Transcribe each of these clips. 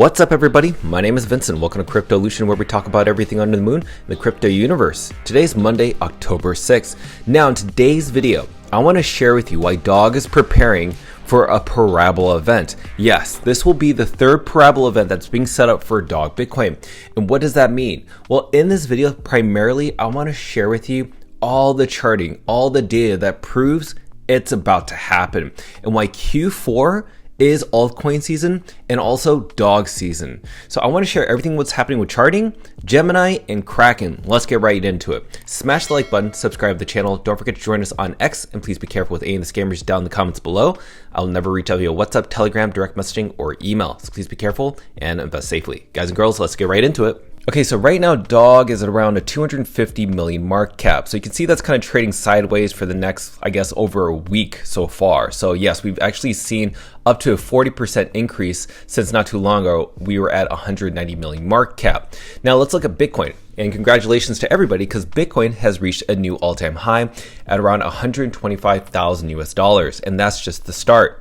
What's up everybody, my name is Vincent. Welcome to Cryptolution, where we talk about everything under the moon in the crypto universe. Today's Monday, October 6th. Now in today's video, I want to share with you why DOG is preparing for a Parabola event. Yes, this will be the third Parabola event that's being set up for DOG Bitcoin. And what does that mean? Well, in this video, primarily, I want to share with you all the charting, all the data that proves it's about to happen, and why Q4 is altcoin season and also DOG season. So I want to share everything what's happening with charting, Gemini, and Kraken. Let's get right into it. Smash the like button, subscribe to the channel. Don't forget to join us on X, and please be careful with any of the scammers down in the comments below. I'll never reach out via WhatsApp, Telegram, direct messaging, or email. So please be careful and invest safely. Guys and girls, let's get right into it. Okay, so right now DOG is at around a 250 million market cap. So you can see that's kind of trading sideways for the next, I guess, over a week so far. So yes, we've actually seen up to a 40% increase since not too long ago. We were at 190 million market cap. Now let's look at Bitcoin. And congratulations to everybody, because Bitcoin has reached a new all-time high at around 125,000 US dollars. And that's just the start.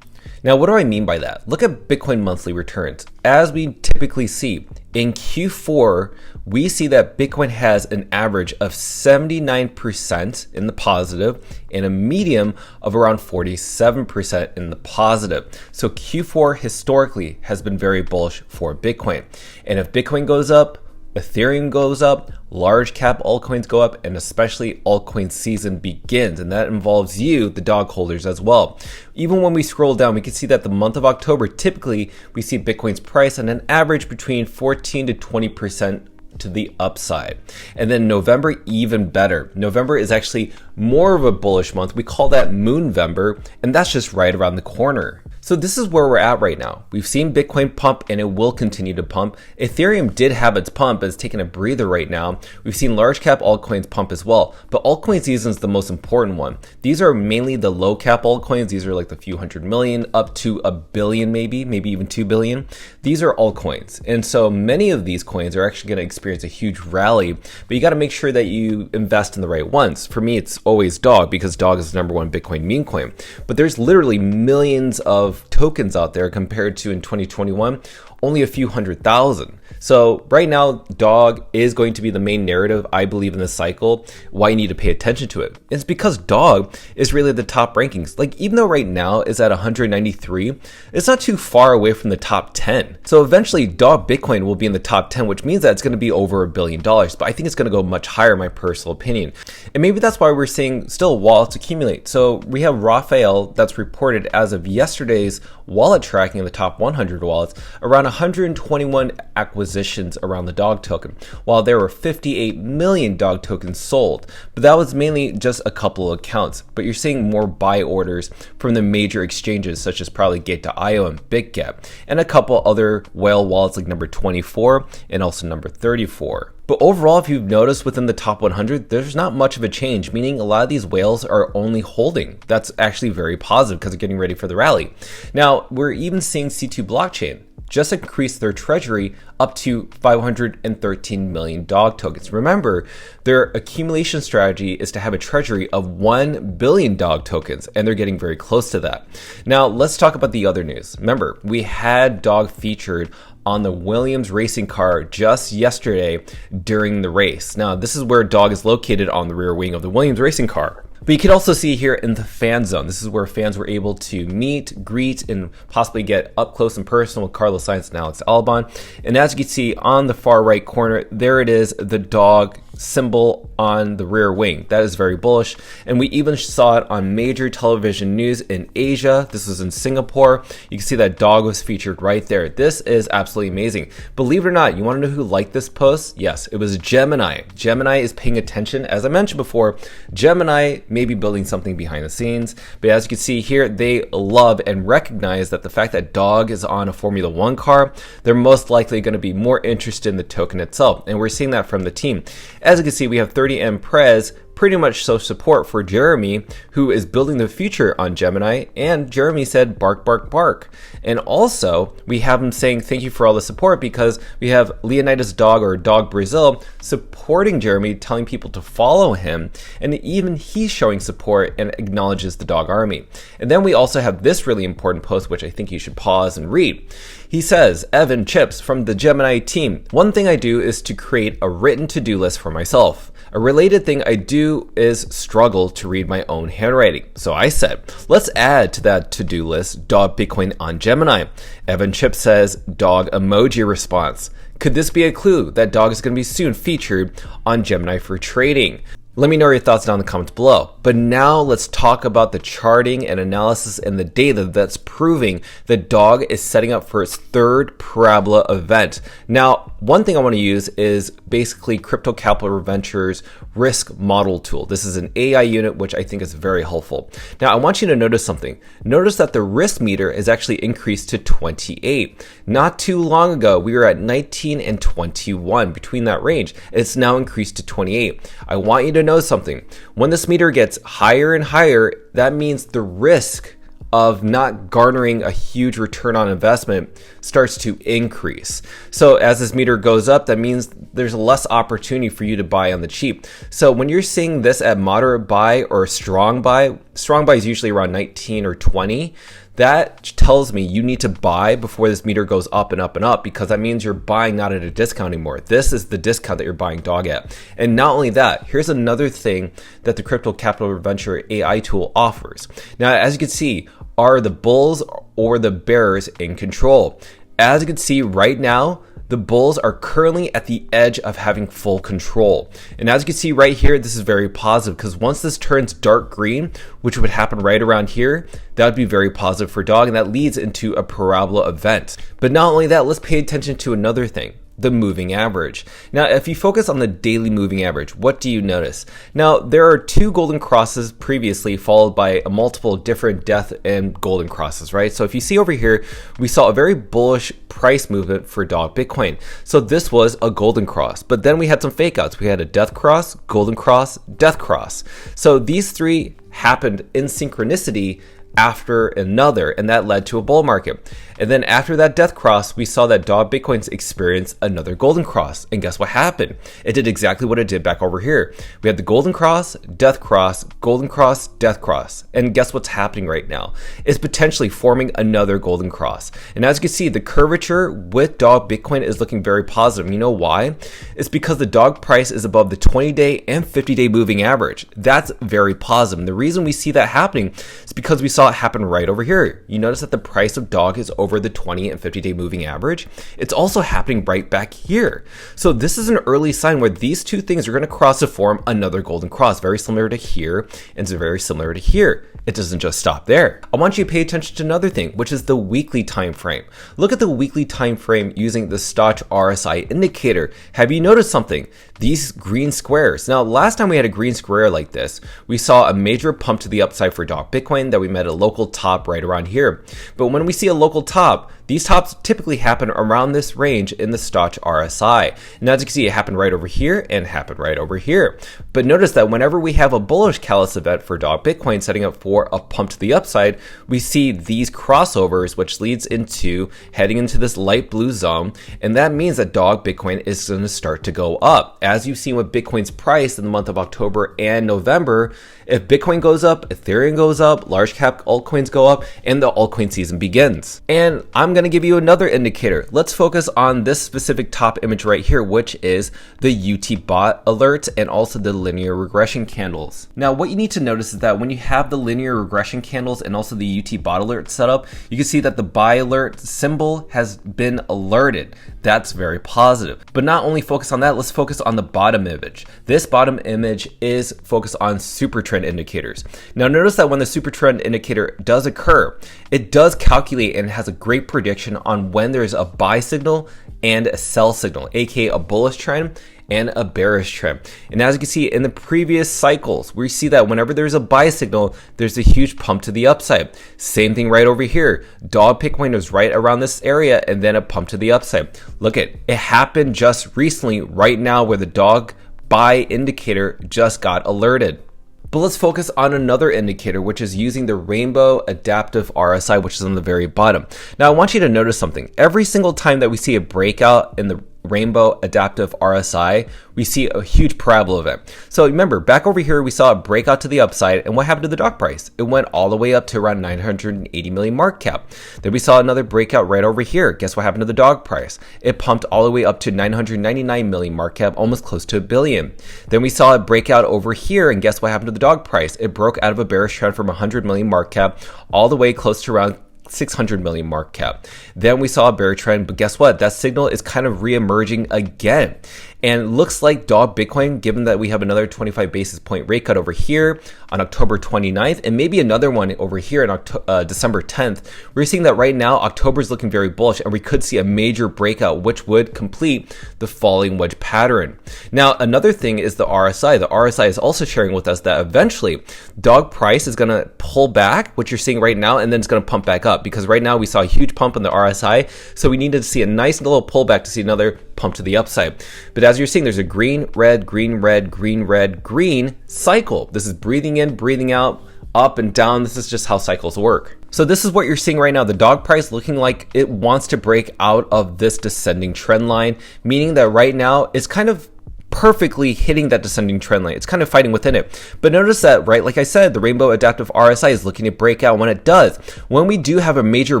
Now, what do I mean by that? Look at Bitcoin monthly returns. As we typically see, in Q4, we see that Bitcoin has an average of 79% in the positive and a medium of around 47% in the positive. So Q4 historically has been very bullish for Bitcoin. And if Bitcoin goes up, Ethereum goes up, large cap altcoins go up, and especially altcoin season begins, and that involves you, the DOG holders, as well. Even when we scroll down, we can see that the month of October, typically we see Bitcoin's price on an average between 14 to 20% to the upside. And then November, even better. November is actually more of a bullish month. We call that Moonvember, and that's just right around the corner. So this is where we're at right now. We've seen Bitcoin pump, and it will continue to pump. Ethereum did have its pump, but it's taking a breather right now. We've seen large cap altcoins pump as well, but altcoin season is the most important one. These are mainly the low cap altcoins. These are like the few hundred million up to a billion, maybe even 2 billion. These are altcoins. And so many of these coins are actually going to experience a huge rally, but you got to make sure that you invest in the right ones. For me, it's always DOG, because DOG is the #1 Bitcoin meme coin. But there's literally millions of tokens out there compared to in 2021 only a few 100,000. So right now DOG is going to be the main narrative, I believe, in this cycle, why you need to pay attention to it. It's because DOG is really the top rankings. Like, even though right now is at 193, it's not too far away from the top 10. So eventually DOG Bitcoin will be in the top 10, which means that it's going to be over $1 billion, but I think it's going to go much higher, in my personal opinion. And maybe that's why we're seeing still wallets accumulate. So we have Raphael that's reported as of yesterday's wallet tracking of the top 100 wallets, around 121 acquisitions around the DOG token, while there were 58 million DOG tokens sold. But that was mainly just a couple of accounts. But you're seeing more buy orders from the major exchanges, such as probably Gate.io and BitGet, and a couple other whale wallets like number 24 and also number 34. But overall, if you've noticed within the top 100, there's not much of a change, meaning a lot of these whales are only holding. That's actually very positive because they're getting ready for the rally. Now, we're even seeing C2 blockchain just increase their treasury up to 513 million DOG tokens. Remember, their accumulation strategy is to have a treasury of 1 billion DOG tokens, and they're getting very close to that. Now, let's talk about the other news. Remember, we had DOG featured on the Williams racing car just yesterday during the race. Now, this is where DOG is located on the rear wing of the Williams racing car. But you can also see here in the fan zone, this is where fans were able to meet, greet, and possibly get up close and personal with Carlos Sainz and Alex Albon. And as you can see on the far right corner, there it is, the DOG symbol on the rear wing. That is very bullish. And we even saw it on major television news in Asia. This was in Singapore. You can see that DOG was featured right there. This is absolutely amazing. Believe it or not, you want to know who liked this post? Yes, it was Gemini. Gemini is paying attention. As I mentioned before, Gemini may be building something behind the scenes, but as you can see here, they love and recognize that the fact that DOG is on a Formula One car, they're most likely going to be more interested in the token itself. And we're seeing that from the team. As you can see, we have 30M Prez pretty much show support for Jeremy, who is building the future on Gemini, and Jeremy said bark, bark, bark. And also, we have him saying thank you for all the support because we have Leonidas Dog, or Dog Brazil, supporting Jeremy, telling people to follow him, and even he's showing support and acknowledges the dog army. And then we also have this really important post, which I think you should pause and read. He says, Evan Chips from the Gemini team. One thing I do is to create a written to-do list for myself. A related thing I do is struggle to read my own handwriting. So I said, let's add to that to-do list dog Bitcoin on Gemini. Evan Chips says, dog emoji response. Could this be a clue that dog is going to be soon featured on Gemini for trading? Let me know your thoughts down in the comments below. But now let's talk about the charting and analysis and the data that's proving that dog is setting up for its third Parabola event. Now, one thing I want to use is basically Crypto Capital Ventures risk model tool. This is an AI unit, which I think is very helpful. Now, I want you to notice something. Notice that the risk meter is actually increased to 28. Not too long ago, we were at 19 and 21, between that range. It's now increased to 28. I want you to know something. When this meter gets higher and higher, that means the risk of not garnering a huge return on investment starts to increase. So as this meter goes up, that means there's less opportunity for you to buy on the cheap. So when you're seeing this at moderate buy or strong buy is usually around 19 or 20. That tells me you need to buy before this meter goes up and up and up, because that means you're buying not at a discount anymore. This is the discount that you're buying dog at. And not only that, here's another thing that the Crypto Capital Venture AI tool offers. Now, as you can see, are the bulls or the bears in control? As you can see right now, the bulls are currently at the edge of having full control. And as you can see right here, this is very positive, because once this turns dark green, which would happen right around here, that would be very positive for dog, and that leads into a Parabola event. But not only that, let's pay attention to another thing. The moving average. Now, if you focus on the daily moving average, what do you notice? Now, there are two golden crosses previously, followed by a multiple different death and golden crosses, right? So if you see over here, we saw a very bullish price movement for dog Bitcoin. So this was a golden cross, but then we had some fake outs. We had a death cross, golden cross, death cross. So these three happened in synchronicity after another, and that led to a bull market. And then after that death cross, we saw that dog Bitcoins experience another golden cross. And guess what happened? It did exactly what it did back over here. We had the golden cross, death cross, golden cross, death cross. And guess what's happening right now? It's potentially forming another golden cross. And as you can see, the curvature with dog Bitcoin is looking very positive. You know why? It's because the dog price is above the 20-day and 50-day moving average. That's very positive. And the reason we see that happening is because we saw it happen right over here. You notice that the price of dog is over the 20 and 50-day moving average. It's also happening right back here. So this is an early sign where these two things are going to cross to form another golden cross, very similar to here and it's very similar to here. It doesn't just stop there. I want you to pay attention to another thing, which is the weekly time frame. Look at the weekly time frame using the Stoch RSI indicator. Have you noticed something? These green squares. Now, last time we had a green square like this, we saw a major pump to the upside for dog Bitcoin that we met a local top right around here. But when we see a local top, these tops typically happen around this range in the Stoch RSI. And as you can see, it happened right over here and happened right over here. But notice that whenever we have a bullish callus event for dog Bitcoin setting up for a pump to the upside, we see these crossovers, which leads into heading into this light blue zone. And that means that dog Bitcoin is going to start to go up. As you've seen with Bitcoin's price in the month of October and November, if Bitcoin goes up, Ethereum goes up, large cap altcoins go up, and the altcoin season begins. And I'm going to give you another indicator. Let's focus on this specific top image right here, which is the UT bot alert and also the linear regression candles. Now, what you need to notice is that when you have the linear regression candles and also the UT bot alert set up, you can see that the buy alert symbol has been alerted. That's very positive. But not only focus on that, let's focus on the bottom image. This bottom image is focused on super trend indicators. Now, notice that when the super trend indicator does occur, it does calculate and has a great prediction on when there's a buy signal and a sell signal, aka a bullish trend and a bearish trend. And as you can see in the previous cycles, we see that whenever there's a buy signal, there's a huge pump to the upside. Same thing right over here. Dog Bitcoin was right around this area and then a pump to the upside. Look at it happened just recently right now where the dog buy indicator just got alerted. But let's focus on another indicator, which is using the Rainbow Adaptive RSI, which is on the very bottom. Now, I want you to notice something. Every single time that we see a breakout in the Rainbow Adaptive RSI, we see a huge parabola event. So remember, back over here, we saw a breakout to the upside, and what happened to the dog price? It went all the way up to around 980 million market cap. Then we saw another breakout right over here. Guess what happened to the dog price? It pumped all the way up to 999 million market cap, almost close to $1 billion. Then we saw a breakout over here, and guess what happened to the dog price? It broke out of a bearish trend from 100 million market cap all the way close to around 600 million market cap. Then we saw a bear trend, but guess what? That signal is kind of re-emerging again. And it looks like dog Bitcoin, given that we have another 25 basis point rate cut over here on October 29th, and maybe another one over here on December 10th, we're seeing that right now, October is looking very bullish, and we could see a major breakout, which would complete the falling wedge pattern. Now, another thing is the RSI. The RSI is also sharing with us that eventually dog price is going to pull back, which you're seeing right now, and then it's going to pump back up, because right now we saw a huge pump in the RSI, so we needed to see a nice little pullback to see another pump to the upside. But as you're seeing, there's a green, red, green, red, green, red, green cycle. This is breathing in, breathing out, up and down. This is just how cycles work. So this is what you're seeing right now. The dog price looking like it wants to break out of this descending trend line, meaning that right now it's kind of perfectly hitting that descending trend line. It's kind of fighting within it. But notice that, right, like I said, the Rainbow Adaptive RSI is looking to break out. When it does, when we do have a major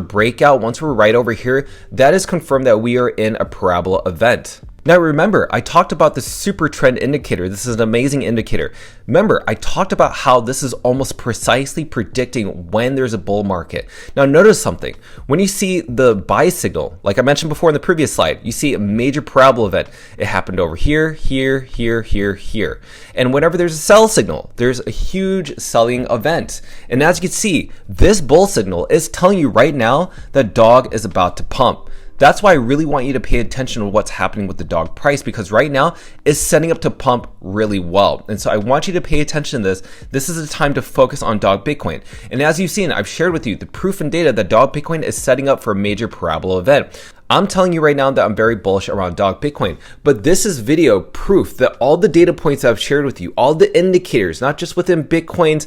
breakout, once we're right over here, that is confirmed that we are in a parabola event. Now remember, I talked about the super trend indicator. This is an amazing indicator. Remember, I talked about how this is almost precisely predicting when there's a bull market. Now notice something. When you see the buy signal, like I mentioned before in the previous slide, you see a major parabola event. It happened over here, here, here, here, here. And whenever there's a sell signal, there's a huge selling event. And as you can see, this bull signal is telling you right now that dog is about to pump. That's why I really want you to pay attention to what's happening with the dog price, because right now it's setting up to pump really well. And so I want you to pay attention to this. This is a time to focus on dog Bitcoin. And as you've seen, I've shared with you the proof and data that dog Bitcoin is setting up for a major parabola event. I'm telling you right now that I'm very bullish around dog Bitcoin, but this is video proof that all the data points I've shared with you, all the indicators, not just within Bitcoin's,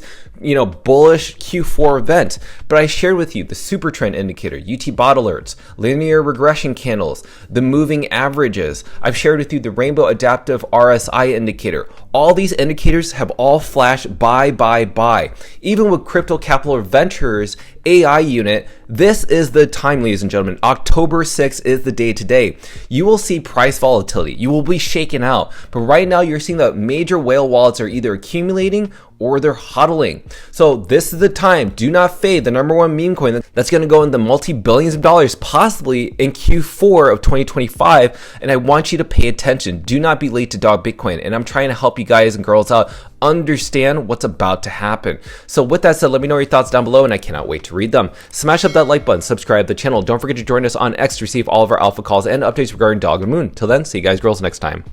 bullish Q4 event, but I shared with you the super trend indicator, UT bot alerts, linear regression candles, the moving averages. I've shared with you the Rainbow Adaptive RSI indicator. All these indicators have all flashed buy. Even with Crypto Capital Ventures AI unit, this is the time, ladies and gentlemen. October 6th is the day today. You will see price volatility. You will be shaken out. But right now, you're seeing that major whale wallets are either accumulating or they're hodling. So this is the time. Do not fade the number one meme coin that's going to go into multi-billions of dollars, possibly in Q4 of 2025. And I want you to pay attention. Do not be late to dog Bitcoin. And I'm trying to help you guys and girls out understand what's about to happen. So with that said, let me know your thoughts down below, and I cannot wait to read them. Smash up that like button, subscribe to the channel. Don't forget to join us on X to receive all of our alpha calls and updates regarding Dog and Moon. Till then, see you guys girls next time.